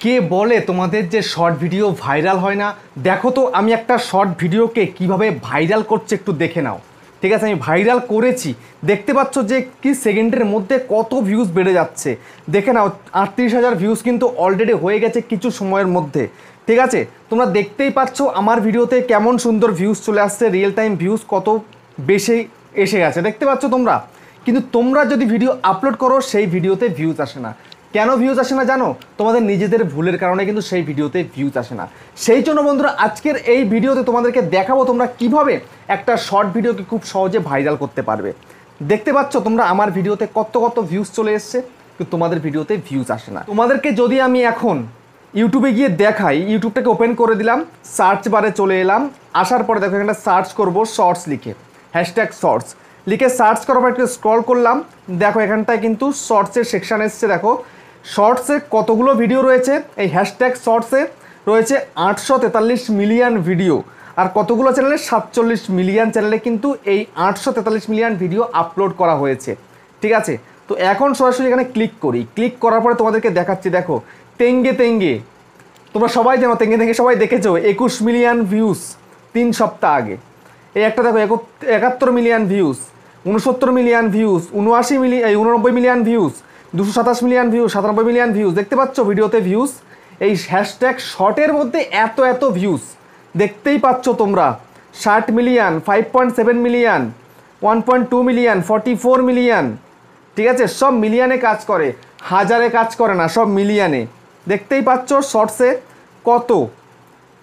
কে বলে তোমাদের যে শর্ট ভিডিও ভাইরাল হয় না? দেখো তো আমি একটা শর্ট ভিডিওকে কিভাবে ভাইরাল করছে একটু দেখে নাও। ঠিক আছে, আমি ভাইরাল করেছি, দেখতে পাচ্ছ যে কি সেকেন্ডের মধ্যে কত ভিউজ বেড়ে যাচ্ছে। দেখে নাও, 38,000 ভিউজ কিন্তু অলরেডি হয়ে গেছে কিছু সময়ের মধ্যে। ঠিক আছে, তোমরা দেখতেই পাচ্ছ আমার ভিডিওতে কেমন সুন্দর ভিউজ চলে আসছে, রিয়েল টাইম ভিউজ কত বেশি এসে গেছে দেখতে পাচ্ছ তোমরা। কিন্তু তোমরা যদি ভিডিও আপলোড করো সেই ভিডিওতে ভিউজ আসে না। কেন ভিউজ আসে না জানো? তোমাদের নিজেদের ভুলের কারণে কিন্তু সেই ভিডিওতে ভিউজ আসে না। সেই জন্য বন্ধুরা আজকের এই ভিডিওতে তোমাদেরকে দেখাবো তোমরা কিভাবে একটা শর্ট ভিডিওকে খুব সহজে ভাইরাল করতে পারবে। দেখতে পাচ্ছ তোমরা আমার ভিডিওতে কত কত ভিউজ চলে এসছে, কিন্তু তোমাদের ভিডিওতে ভিউজ আসে না। তোমাদেরকে যদি আমি এখন ইউটিউবে গিয়ে দেখাই, ইউটিউবটাকে ওপেন করে দিলাম, সার্চ বারে চলে এলাম, আসার পরে দেখো এখানে সার্চ করব শর্টস লিখে, হ্যাশট্যাগ শর্টস লিখে সার্চ করার পর একটু স্ক্রল করলাম, দেখো এখানটায় কিন্তু শর্টসের সেকশান এসছে। দেখো শর্টসে কতগুলো ভিডিও রয়েছে, এই হ্যাশট্যাগ শর্টসে রয়েছে 843 মিলিয়ন ভিডিও, আর কতগুলো চ্যানেলে 47 মিলিয়ন চ্যানেলে কিন্তু এই 843 মিলিয়ন ভিডিও আপলোড করা হয়েছে। ঠিক আছে, তো এখন সরাসরি এখানে ক্লিক করি, ক্লিক করার পরে তোমাদেরকে দেখাচ্ছি। দেখো তেঙ্গে তেঙ্গে, তোমরা সবাই জানো তেঙ্গে তেঙ্গে সবাই দেখেছো, 21 মিলিয়ন ভিউজ 3 সপ্তাহ আগে। এই একটা দেখো 71 million views, 69 million views, 89 million views, 227 million views, 97 million views. দেখতে পাচ্ছ ভিডিওতে ভিউজ, এই হ্যাশট্যাগ শর্টের মধ্যে এত এত ভিউজ দেখতেই পাচ্ছ তোমরা। 60 মিলিয়ন, 5.7 মিলিয়ন, 1.2 মিলিয়ন, 44 মিলিয়ন। ঠিক আছে, সব মিলিয়নে কাজ করে, হাজারে কাজ করে না, সব মিলিয়নে। দেখতেই পাচ্ছ শর্টসে কত।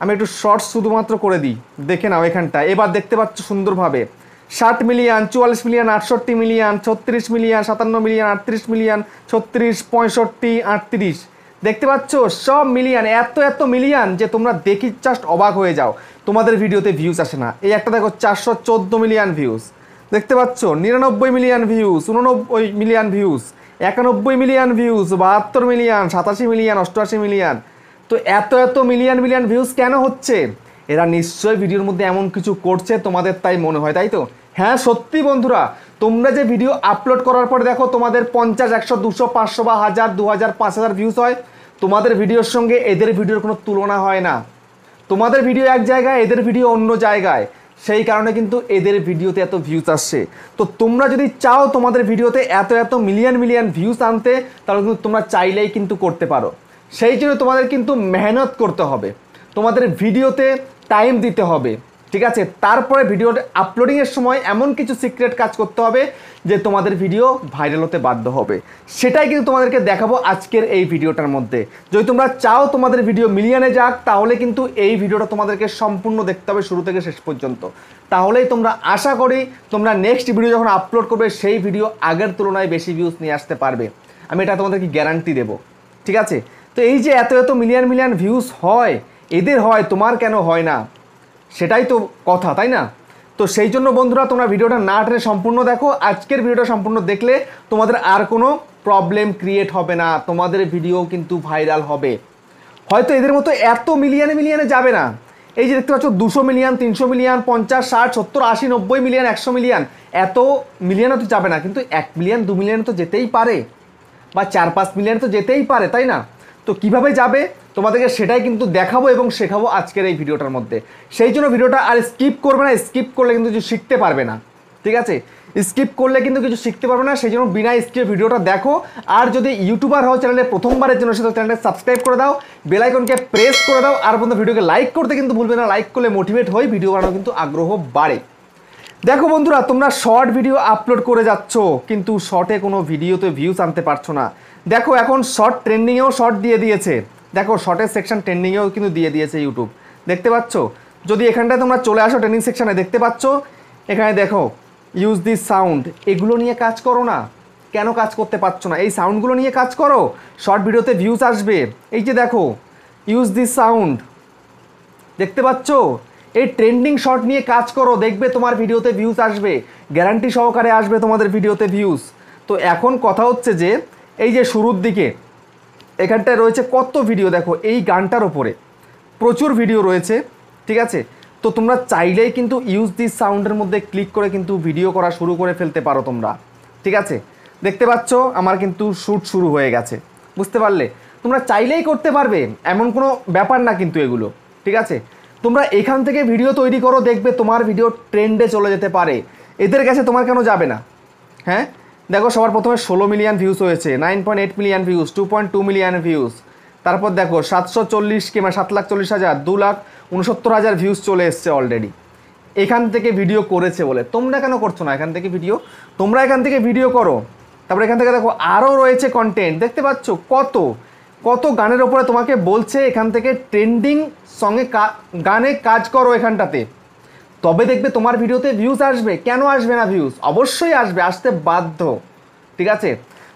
আমি একটু শর্টস শুধুমাত্র করে দিই, দেখে নাও এখানটা। এবার দেখতে পাচ্ছ সুন্দরভাবে 60 million, 44 million, 68 million, 36 million, 57 million, 38 million, 36, 65, 38। দেখতে পাচ্ছ সব মিলিয়ন, এত এত মিলিয়ন যে তোমরা দেখি জাস্ট অবাক হয়ে যাও, তোমাদের ভিডিওতে ভিউজ আসে না। এই একটা দেখো 414 মিলিয়ন ভিউজ, দেখতে পাচ্ছ 99 million views, 89 million views, 91 million views, 72 million, 87 million, 88 million. তো এত এত মিলিয়ন মিলিয়ন ভিউজ কেন হচ্ছে? এরা নিশ্চয়ই ভিডিওর মধ্যে এমন কিছু করছে, তোমাদের তাই মনে হয়, তাই তো? হ্যাঁ সত্যি বন্ধুরা, তোমরা যে ভিডিও আপলোড করার পর দেখো তোমাদের 50, 100, 200, 500 বা 1000, 2000, 5000 ভিউজ হয়, তোমাদের ভিডিওর সঙ্গে এদের ভিডিওর কোনো তুলনা হয় না। তোমাদের ভিডিও এক জায়গায়, এদের ভিডিও অন্য জায়গায়, সেই কারণে কিন্তু এদের ভিডিওতে এত ভিউজ আসছে। তো তোমরা যদি চাও তোমাদের ভিডিওতে এত এত মিলিয়ন মিলিয়ন ভিউজ আনতে, তাহলে কিন্তু তোমরা চাইলেই কিন্তু করতে পারো। সেই জন্য তোমাদের কিন্তু মেহনত করতে হবে, তোমাদের ভিডিওতে টাইম দিতে হবে। ঠিক আছে, তারপরে ভিডিও আপলোডিংয়ের সময় এমন কিছু সিক্রেট কাজ করতে হবে যে তোমাদের ভিডিও ভাইরাল হতে বাধ্য হবে। সেটাই কিন্তু তোমাদেরকে দেখাবো আজকের এই ভিডিওটার মধ্যে। যদি তোমরা চাও তোমাদের ভিডিও মিলিয়নে যাক, তাহলে কিন্তু এই ভিডিওটা তোমাদেরকে সম্পূর্ণ দেখতে হবে শুরু থেকে শেষ পর্যন্ত। তাহলেই তোমরা, আশা করি তোমরা নেক্সট ভিডিও যখন আপলোড করবে সেই ভিডিও আগের তুলনায় বেশি ভিউজ নিয়ে আসতে পারবে, আমি এটা তোমাদেরকে গ্যারান্টি দেবো। ঠিক আছে, তো এই যে এত এত মিলিয়ন মিলিয়ন ভিউজ হয়, এদের হয়, তোমার কেন হয় না? সেটাই তো কথা, তাই না? তো সেই জন্য বন্ধুরা তোমরা ভিডিওটা না টেনে সম্পূর্ণ দেখো। আজকের ভিডিওটা সম্পূর্ণ দেখলে তোমাদের আর কোনো প্রবলেম ক্রিয়েট হবে না, তোমাদের ভিডিও কিন্তু ভাইরাল হবে। হয়তো এদের মতো এত মিলিয়নে মিলিয়নে যাবে না, এই যে দেখতে পাচ্ছ 200 মিলিয়ন, 300 মিলিয়ন, 50, 60, 70, 80, 90 মিলিয়ন, 100 মিলিয়ন, এত মিলিয়নে তো যাবে না, কিন্তু 1 মিলিয়ন 2 মিলিয়নে তো যেতেই পারে, বা 4-5 মিলিয়ন তো যেতেই পারে, তাই না? তো কিভাবে যাবে তোমাদেরকে সেটাই কিন্তু দেখাবো এবং শেখাবো আজকের এই ভিডিওটার মধ্যে। সেই জন্য ভিডিওটা আর স্কিপ করবে না, স্কিপ করলে কিন্তু কিছু শিখতে পারবে না। ঠিক আছে, স্কিপ করলে কিন্তু কিছু শিখতে পারবে না, সেই জন্য বিনা স্কিপে ভিডিওটা দেখো। আর যদি ইউটিউবার হও, চ্যানেলে প্রথমবারের জন্য সেটা চ্যানেলটা সাবস্ক্রাইব করে দাও, বেল আইকনকে প্রেস করে দাও, আর বন্ধু ভিডিওকে লাইক করতে কিন্তু ভুলবে না, লাইক করলে মোটিভেট হই, ভিডিও বানানো কিন্তু আগ্রহ বাড়ে। দেখো বন্ধুরা, তোমরা শর্ট ভিডিও আপলোড করে যাচ্ছ, কিন্তু শর্টে কোনো ভিডিওতে ভিউজ আনতে পারছো না। দেখো এখন শর্ট ট্রেন্ডিংয়েও শর্ট দিয়ে দিয়েছে, দেখো শর্টের সেকশন ট্রেন্ডিংয়েও কিন্তু দিয়ে দিয়েছে ইউটিউব, দেখতে পাচ্ছ। যদি এখানটায় তোমরা চলে আসো ট্রেন্ডিং সেকশানে, দেখতে পাচ্ছ এখানে দেখো ইউজ দিস সাউন্ড, এগুলো নিয়ে কাজ করো না। কেন কাজ করতে পারছো না? এই সাউন্ডগুলো নিয়ে কাজ করো, শর্ট ভিডিওতে ভিউজ আসবে। এই যে দেখো ইউজ দিস সাউন্ড, দেখতে পাচ্ছ, এই ট্রেন্ডিং শর্ট নিয়ে কাজ করো, দেখবে তোমার ভিডিওতে ভিউজ আসবে, গ্যারান্টি সহকারে আসবে তোমাদের ভিডিওতে ভিউজ। তো এখন কথা হচ্ছে যে এই যে শুরুর দিকে এখানটায় রয়েছে কত ভিডিও, দেখো এই গানটার ওপরে প্রচুর ভিডিও রয়েছে। ঠিক আছে, তো তোমরা চাইলেই কিন্তু ইউজ দিস সাউন্ডের মধ্যে ক্লিক করে কিন্তু ভিডিও করা শুরু করে ফেলতে পারো তোমরা। ঠিক আছে, দেখতে পাচ্ছ আমার কিন্তু শ্যুট শুরু হয়ে গেছে, বুঝতে পারলে? তোমরা চাইলেই করতে পারবে, এমন কোনো ব্যাপার না কিন্তু এগুলো, ঠিক আছে। তোমরা এখান থেকে ভিডিও তৈরি করো, দেখবে তোমার ভিডিও ট্রেন্ডে চলে যেতে পারে, এদের কাছে তোমার কেন যাবে না? হ্যাঁ, দেখো সবার প্রথমে 16 মিলিয়ন ভিউজ হয়েছে, 9.8 মিলিয়ন ভিউজ, 2.2 মিলিয়ন ভিউজ। তারপর দেখো 740K মানে 7,40,000, 2,69,000 ভিউজ চলে এসছে অলরেডি, এখান থেকে ভিডিও করেছে বলে। তোমরা কেন করছো না এখান থেকে ভিডিও? তোমরা এখান থেকে ভিডিও করো। তারপরে এখান থেকে দেখো আরও রয়েছে কন্টেন্ট, দেখতে পাচ্ছ কত কত গানের ওপরে তোমাকে বলছে এখান থেকে ট্রেন্ডিং সঙ্গে গানে কাজ করো এখানটাতে, তবে দেখবে তোমার ভিডিওতে ভিউজ আসবে। কেন আসবে না ভিউজ? অবশ্যই আসবে, আসতে বাধ্য, ঠিক আছে।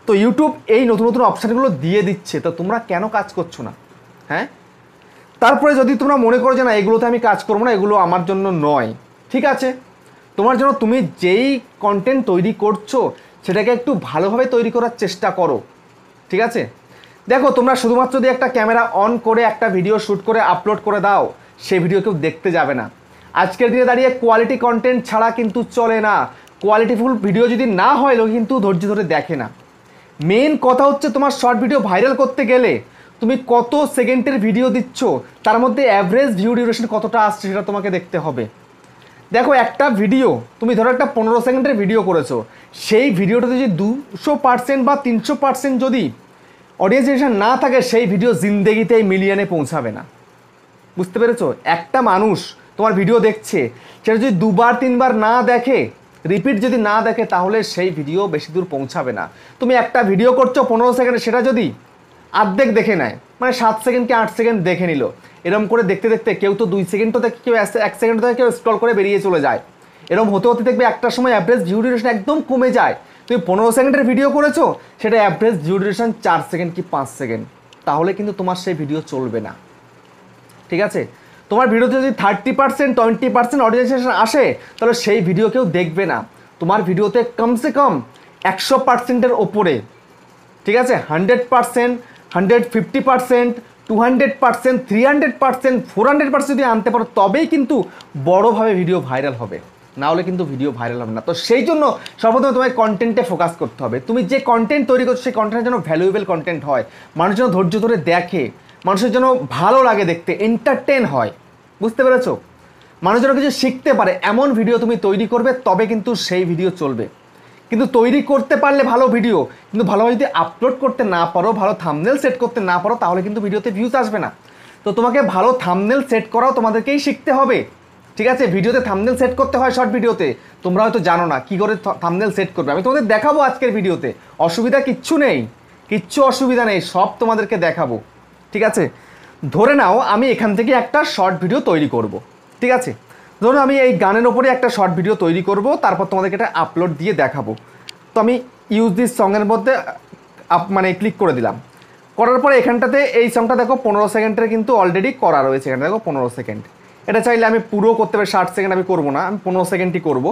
তো ইউটিউব এই নতুন নতুন অপশানগুলো দিয়ে দিচ্ছে, তো তোমরা কেন কাজ করছো না? হ্যাঁ, তারপরে যদি তোমরা মনে করো যে না এগুলোতে আমি কাজ করবো না, এগুলো আমার জন্য নয়, ঠিক আছে, তোমার জন্য তুমি যেই কন্টেন্ট তৈরি করছো সেটাকে একটু ভালোভাবে তৈরি করার চেষ্টা করো, ঠিক আছে। দেখো তোমরা শুধুমাত্র যদি একটা ক্যামেরা অন করে একটা ভিডিও শ্যুট করে আপলোড করে দাও, সেই ভিডিও কেউ দেখতে যাবে না। আজকের দিনে দাঁড়িয়ে কোয়ালিটি কন্টেন্ট ছাড়া কিন্তু চলে না, কোয়ালিটিফুল ভিডিও যদি না হয় লোক কিন্তু ধৈর্য ধরে দেখে না। মেন কথা হচ্ছে তোমার শর্ট ভিডিও ভাইরাল করতে গেলে তুমি কত সেকেন্ডের ভিডিও দিচ্ছ, তার মধ্যে অ্যাভারেজ ভিউ ডিউরেশন কতটা আসছে সেটা তোমাকে দেখতে হবে। দেখো একটা ভিডিও তুমি ধরো একটা 15 সেকেন্ডের ভিডিও করেছো, সেই ভিডিওটা যদি 200% বা 300% যদি অডিয়েন্স রিঅ্যাকশন না থাকে, সেই ভিডিও জিন্দেগিতে এই মিলিয়নে পৌঁছাবে না। বুঝতে পেরেছো? একটা মানুষ তোমার ভিডিও দেখছে, সেটা যদি 2বার 3বার না দেখে, রিপিট যদি না দেখে, তাহলে সেই ভিডিও বেশি দূর পৌঁছাবে না। তুমি একটা ভিডিও করছো 15 সেকেন্ডে, সেটা যদি অর্ধেক দেখে নেয়, মানে 7 সেকেন্ড কি 8 সেকেন্ড দেখে নিল, এরকম করে দেখতে দেখতে কেউ তো 2 সেকেন্ড তো দেখে, কেউ 1 সেকেন্ড থেকে কেউ স্ক্রল করে বেরিয়ে চলে যায়। এরকম হতে হতে দেখবে একটা সময় অ্যাভারেজ ভিউ ডিউরেশন একদম কমে যায়। তুমি 15 সেকেন্ডের ভিডিও করেছো, সেটা অ্যাভারেজ ভিউ ডিউরেশন 4 সেকেন্ড কি 5 সেকেন্ড, তাহলে কিন্তু তোমার সেই ভিডিও চলবে না, ঠিক আছে। তোমার ভিডিওতে যদি 30% 20% অডিয়েন্স আসে, তাহলে সেই ভিডিও কেউ দেখবে না। তোমার ভিডিওতে কমসে কম 100%-এর ওপরে, ঠিক আছে, 100%, 150%, 200%, 300%, 400% যদি আনতে পারো, তবেই কিন্তু বড়োভাবে ভিডিও ভাইরাল হবে, না হলে কিন্তু ভিডিও ভাইরাল হবে না। তো সেই জন্য সর্বপ্রথমে তোমায় কন্টেন্টে ফোকাস করতে হবে। তুমি যে কন্টেন্ট তৈরি করছো, সেই কন্টেন্টের যেন ভ্যালুয়েবল কন্টেন্ট হয়, মানুষ যেন ধৈর্য ধরে দেখে, মানুষের জন্য ভালো লাগে দেখতে, এন্টারটেন হয়। বুঝতে পেরেছো? মানুষ যেন কিছু শিখতে পারে, এমন ভিডিও তুমি তৈরি করবে, তবে কিন্তু সেই ভিডিও চলবে। কিন্তু তৈরি করতে পারলে ভালো ভিডিও, কিন্তু ভালোভাবে যদি আপলোড করতে না পারো, ভালো থাম্বনেল সেট করতে না পারো, তাহলে কিন্তু ভিডিওতে ভিউজ আসবে না। তো তোমাকে ভালো থাম্বনেল সেট করাও তোমাদেরকেই শিখতে হবে, ঠিক আছে। ভিডিওতে থাম্বনেল সেট করতে হয় শর্ট ভিডিওতে, তোমরা হয়তো জানো না কী করে থাম্বনেল সেট করবে, আমি তোমাদের দেখাবো আজকের ভিডিওতে। অসুবিধা কিচ্ছু নেই, কিচ্ছু অসুবিধা নেই, সব তোমাদেরকে দেখাবো, ঠিক আছে। ধরে নাও আমি এখান থেকে একটা শর্ট ভিডিও তৈরি করব, ঠিক আছে। ধরুন আমি এই গানের ওপরে একটা শর্ট ভিডিও তৈরি করব, তারপর তোমাদেরকে এটা আপলোড দিয়ে দেখাবো। তো আমি ইউজ দিস সঙের মধ্যে মানে ক্লিক করে দিলাম। করার পরে এখানটাতে এই সংটা দেখো 15 সেকেন্ডের কিন্তু অলরেডি করা রয়েছে, এখানে দেখো 15 সেকেন্ড। এটা চাইলে আমি পুরো করতে পারি, 60 সেকেন্ড আমি করবো না, আমি 15 সেকেন্ডই করব,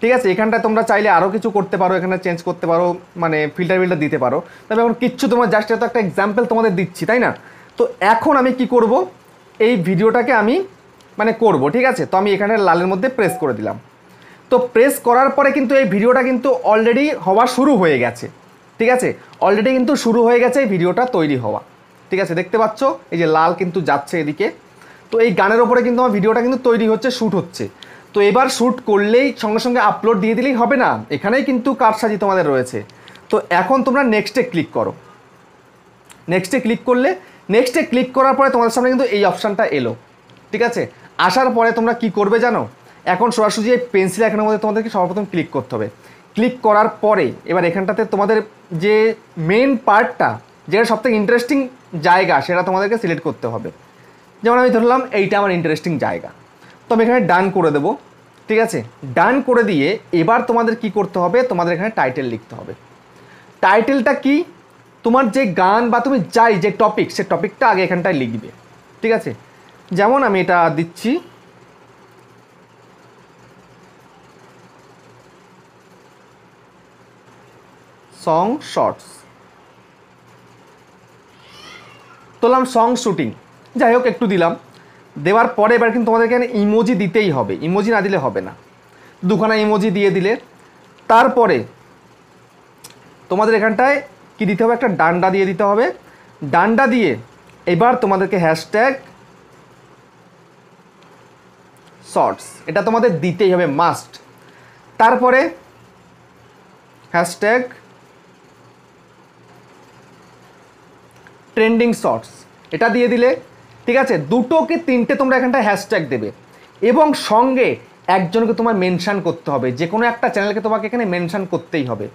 ঠিক আছে। এখানটায় তোমরা চাইলে আরও কিছু করতে পারো, এখানে চেঞ্জ করতে পারো, মানে ফিল্টার দিতে পারো। তবে এখন কিচ্ছু তোমার জাস্ট এত একটা এক্সাম্পল তোমাদের দিচ্ছি, তাই না। তো এখন আমি কি করব, এই ভিডিওটাকে আমি মানে করব, ঠিক আছে। তো আমি এখানে লালের মধ্যে প্রেস করে দিলাম। তো প্রেস করার পরে কিন্তু এই ভিডিওটা কিন্তু অলরেডি হওয়া শুরু হয়ে গেছে, ঠিক আছে। অলরেডি কিন্তু শুরু হয়ে গেছে এই ভিডিওটা তৈরি হওয়া, ঠিক আছে। দেখতে পাচ্ছ এই যে লাল কিন্তু যাচ্ছে এদিকে। তো এই গানের ওপরে কিন্তু আমার ভিডিওটা কিন্তু তৈরি হচ্ছে, শ্যুট হচ্ছে। তো এবার শ্যুট করলেই সঙ্গে সঙ্গে আপলোড দিয়ে দিলেই হবে না, এখানেই কিন্তু কারসাজি তোমাদের রয়েছে। তো এখন তোমরা নেক্সটে ক্লিক করো। নেক্সটে ক্লিক করলে, নেক্সটে ক্লিক করার পরে তোমাদের সামনে কিন্তু এই অপশানটা এলো, ঠিক আছে। আসার পরে তোমরা কি করবে জানো, এখন সরাসরি এই পেন্সিল আইকনের মধ্যে তোমাদেরকে সর্বপ্রথম ক্লিক করতে হবে। ক্লিক করার পরে এবার এখানটাতে তোমাদের যে মেন পার্টটা, যেটা সবথেকে ইন্টারেস্টিং জায়গা, সেটা তোমাদেরকে সিলেক্ট করতে হবে। যেমন আমি ধরলাম এইটা আমার ইন্টারেস্টিং জায়গা, তো আমি এখানে ডান করে দেবো, ঠিক আছে। ডান করে দিয়ে এবার তোমাদের কি করতে হবে, তোমাদের এখানে টাইটেল লিখতে হবে। টাইটেলটা কি, তোমার যে গান বা তুমি যাই যে টপিক, সে টপিকটা আগে এখানটায় লিখবে, ঠিক আছে। যেমন আমি এটা দিচ্ছি সং শর্টস, তোলাম সং শুটিং, যাই হোক একটু দিলাম। দেওয়ার পরে এবার কিন্তু তোমাদেরকে এখানে ইমোজি দিতেই হবে, ইমোজি না দিলে হবে না। দুখানা ইমোজি দিয়ে দিলে তারপরে তোমাদের এখানটায় কি দিতে হবে, একটা ডান্ডা দিয়ে দিতে হবে। ডান্ডা দিয়ে এবার তোমাদেরকে হ্যাশট্যাগ শর্টস এটা তোমাদের দিতেই হবে মাস্ট। তারপরে হ্যাশট্যাগ ট্রেন্ডিং শর্টস এটা দিয়ে দিলে, ঠিক আছে, 2 কি 3টে তোমরা এখানটায় হ্যাশট্যাগ দেবে এবং সঙ্গে একজনকে তোমার মেনশান করতে হবে, যে কোনো একটা চ্যানেলকে তোমাকে এখানে মেনশান করতেই হবে,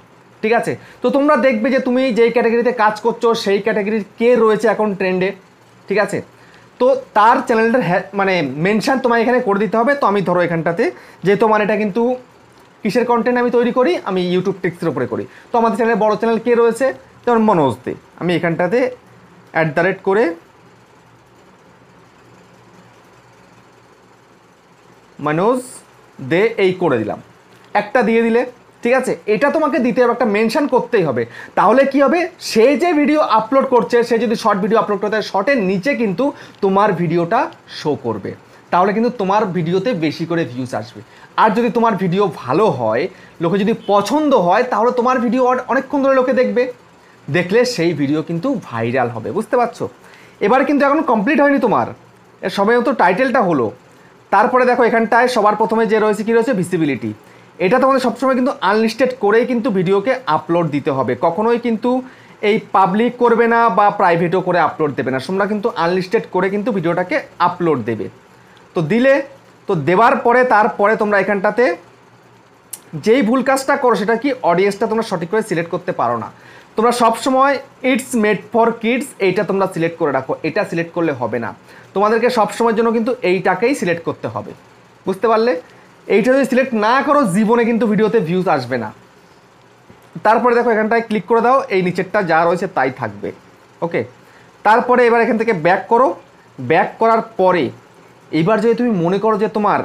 ঠিক আছে। তো তোমরা দেখবে যে তুমি যেই ক্যাটাগরিতে কাজ করছো সেই ক্যাটাগরির কে রয়েছে এখন ট্রেন্ডে, ঠিক আছে, তো তার চ্যানেলটার মানে মেনশান তোমার এখানে করে দিতে হবে। তো আমি ধরো এখানটাতে যেহেতু আমার এটা কিন্তু কিসের কন্টেন্ট আমি তৈরি করি, আমি ইউটিউব টিক্সের উপরে করি, তো আমাদের চ্যানেলে বড় চ্যানেল কে রয়েছে, যেমন মনোজ দে, আমি এখানটাতে @ করে মনোজ দে এই করে দিলাম, একটা দিয়ে দিলে, ঠিক আছে। এটা তোমাকে দিতে হবে, একটা মেনশন করতেই হবে। তাহলে কি হবে, সে যে ভিডিও আপলোড করছে, সে যদি শর্ট ভিডিও আপলোড করতে হয়, শর্টের নিচে কিন্তু তোমার ভিডিওটা শো করবে, তাহলে কিন্তু তোমার ভিডিওতে বেশি করে ভিউজ আসবে। আর যদি তোমার ভিডিও ভালো হয়, লোকে যদি পছন্দ হয়, তাহলে তোমার ভিডিও অনেকক্ষণ ধরে লোকে দেখবে, দেখলে সেই ভিডিও কিন্তু ভাইরাল হবে, বুঝতে পারছো। এবার কিন্তু এখন কমপ্লিট হয়নি তোমার, এর সবাই তো টাইটেলটা হলো। তারপরে দেখো এখানটায় সবার প্রথমে যে রয়েছে কি রয়েছে, ভিজিবিলিটি। এটা তোমাদের সবসময় কিন্তু আনলিস্টেড করেই কিন্তু ভিডিওকে আপলোড দিতে হবে, কখনোই কিন্তু এই পাবলিক করবে না বা প্রাইভেটও করে আপলোড দেবে না, তোমরা কিন্তু আনলিস্টেড করে কিন্তু ভিডিওটাকে আপলোড দেবে। তো দিলে, তো দেওয়ার পরে তারপরে তোমরা এখানটাতে যেই ভুল কাজটা করো সেটা কি, অডিয়েন্সটা তোমরা সঠিক করে সিলেক্ট করতে পারো না। তোমরা সবসময় ইটস মেড ফর কিডস এইটা তোমরা সিলেক্ট করে রাখো, এটা সিলেক্ট করলে হবে না, তোমাদেরকে সবসময়ের জন্য কিন্তু এইটাকেই সিলেক্ট করতে হবে, বুঝতে পারলে। এইটা যদি সিলেক্ট না করো, জীবনে কিন্তু ভিডিওতে ভিউজ আসবে না। তারপরে দেখো এখানটায় ক্লিক করে দাও, এই নিচেরটা যা রয়েছে তাই থাকবে, ওকে। তারপরে এবার এখান থেকে ব্যাক করো, ব্যাক করার পরে এবার যদি তুমি মনে করো যে তোমার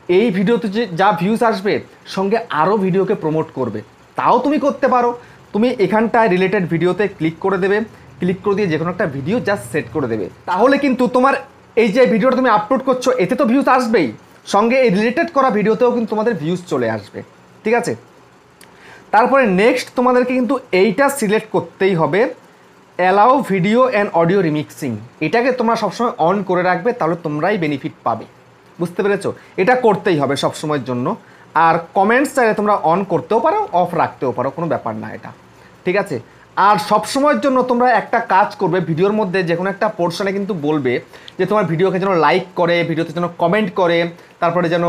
এই ভিডিওতে যে যা ভিউজ আসবে সঙ্গে আরও ভিডিওকে প্রমোট করবে, তাও তুমি করতে পারো। তুমি এখানটায় রিলেটেড ভিডিওতে ক্লিক করে দেবে, ক্লিক করে দিয়ে যে কোনো একটা ভিডিও জাস্ট সেট করে দেবে, তাহলে কিন্তু তোমার এই যে ভিডিওটা তুমি আপলোড করছো এতে তো ভিউজ আসবেই, সঙ্গে এই রিলেটেড করা ভিডিওতেও কিন্তু তোমাদের ভিউজ চলে আসবে, ঠিক আছে। তারপরে নেক্সট তোমাদেরকে কিন্তু এইটা সিলেক্ট করতেই হবে, allow video and audio remixing, এটাকে তোমরা সবসময় অন করে রাখবে, তাহলে তোমরাই বেনিফিট পাবে, বুঝতে পেরেছো। এটা করতেই হবে সবসময়ের জন্য। আর কমেন্টস চাইলে তোমরা অন করতেও পারো, অফ রাখতেও পারো, কোনো ব্যাপার না এটা, ঠিক আছে। আর সবসময়ের জন্য তোমরা একটা কাজ করবে, ভিডিওর মধ্যে যে কোনো একটা পোর্শনে কিন্তু বলবে যে তোমার ভিডিওকে যেন লাইক করে, ভিডিওতে যেন কমেন্ট করে, তারপরে যেন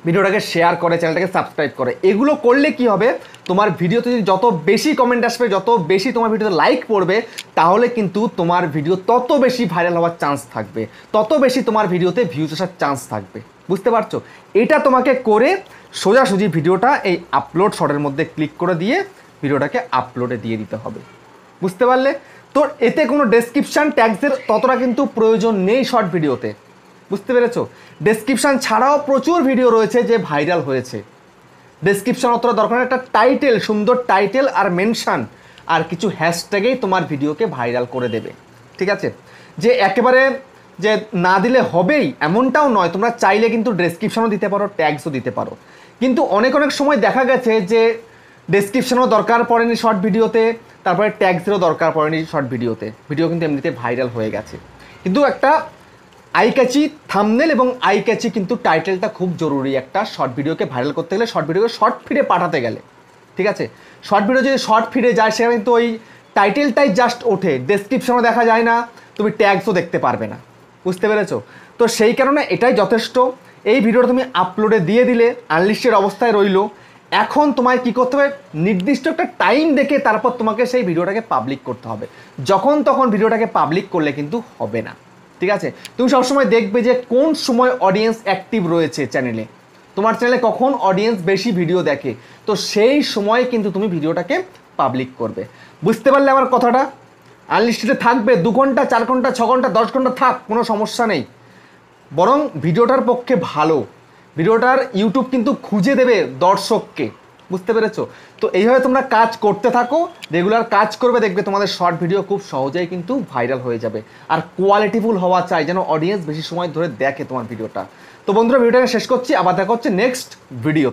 ভিডিওটাকে শেয়ার করে, চ্যানেলটাকে সাবস্ক্রাইব করে। এগুলো করলে কি হবে, তোমার ভিডিওতে যদি যত বেশি কমেন্ট আসবে, যত বেশি তোমার ভিডিওতে লাইক পড়বে, তাহলে কিন্তু তোমার ভিডিও তত বেশি ভাইরাল হওয়ার চান্স থাকবে, তত বেশি তোমার ভিডিওতে ভিউজ আসার চান্স থাকবে, বুঝতে পারছো। এটা তোমাকে করে সোজাসুজি ভিডিওটা এই আপলোড শর্টের মধ্যে ক্লিক করে দিয়ে ভিডিওটাকে আপলোডে দিয়ে দিতে হবে, বুঝতে পারলে। তো এতে কোনো ডেসক্রিপশান ট্যাগসের ততটা কিন্তু প্রয়োজন নেই শর্ট ভিডিওতে, বুঝতে পেরেছো। ডেসক্রিপশান ছাড়াও প্রচুর ভিডিও রয়েছে যে ভাইরাল হয়েছে, ডেসক্রিপশান অতটা দরকার না, একটা টাইটেল, সুন্দর টাইটেল আর মেনশান আর কিছু হ্যাশট্যাগেই তোমার ভিডিওকে ভাইরাল করে দেবে, ঠিক আছে। যে একেবারে যে না দিলে হবেই এমনটাও নয়, তোমরা চাইলে কিন্তু ডেসক্রিপশানও দিতে পারো, ট্যাগসও দিতে পারো, কিন্তু অনেক অনেক সময় দেখা গেছে যে ডেসক্রিপশানও দরকার পড়েনি শর্ট ভিডিওতে, তারপরে ট্যাগসেরও দরকার পড়েনি শর্ট ভিডিওতে, ভিডিও কিন্তু এমনিতে ভাইরাল হয়ে গেছে। কিন্তু একটা আই ক্যাচি থাম্বনেল এবং আই ক্যাচি কিন্তু টাইটেলটা খুব জরুরি একটা শর্ট ভিডিওকে ভাইরাল করতে গেলে, শর্ট ভিডিওকে শর্ট ফিডে পাঠাতে গেলে, ঠিক আছে। শর্ট ভিডিও যদি শর্ট ফিডে যায়, সেখানে কিন্তু ওই টাইটেলটাই জাস্ট ওঠে, ডেসক্রিপশনও দেখা যায় না, তুমি ট্যাগসও দেখতে পারবে না, বুঝতে পেরেছো। তো সেই কারণে এটাই যথেষ্ট। এই ভিডিওটা তুমি আপলোডে দিয়ে দিলে, আনলিস্টেড অবস্থায় রইলো। এখন তোমায় কী করতে হবে, নির্দিষ্ট একটা টাইম দেখে তারপর তোমাকে সেই ভিডিওটাকে পাবলিক করতে হবে, যখন তখন ভিডিওটাকে পাবলিক করলে কিন্তু হবে না, ঠিক আছে। তুমি সবসময় দেখবে যে কোন সময় অডিয়েন্স অ্যাক্টিভ রয়েছে চ্যানেলে, তোমার চ্যানেলে কখন অডিয়েন্স বেশি ভিডিও দেখে, তো সেই সময় কিন্তু তুমি ভিডিওটাকে পাবলিক করবে, বুঝতে পারলে আমার কথাটা। আনলিস্টেডে থাকবে 2 ঘন্টা, 4 ঘন্টা, 6 ঘন্টা, 10 ঘন্টা থাক, কোনো সমস্যা নেই, বরং ভিডিওটার পক্ষে ভালো, ভিডিওটার ইউটিউব কিন্তু খুঁজে দেবে দর্শককে, বুঝতে পেরেছো। তো এইভাবে তোমরা কাজ করতে থাকো, রেগুলার কাজ করবে, দেখবে তোমাদের শর্ট ভিডিও খুব সহজেই কিন্তু ভাইরাল হয়ে যাবে। আর কোয়ালিটিফুল হওয়া চাই, যেন অডিয়েন্স বেশি সময় ধরে দেখে তোমার ভিডিওটা। তো বন্ধুরা, ভিডিওটা শেষ করছি, আবার দেখা হচ্ছে নেক্সট ভিডিও।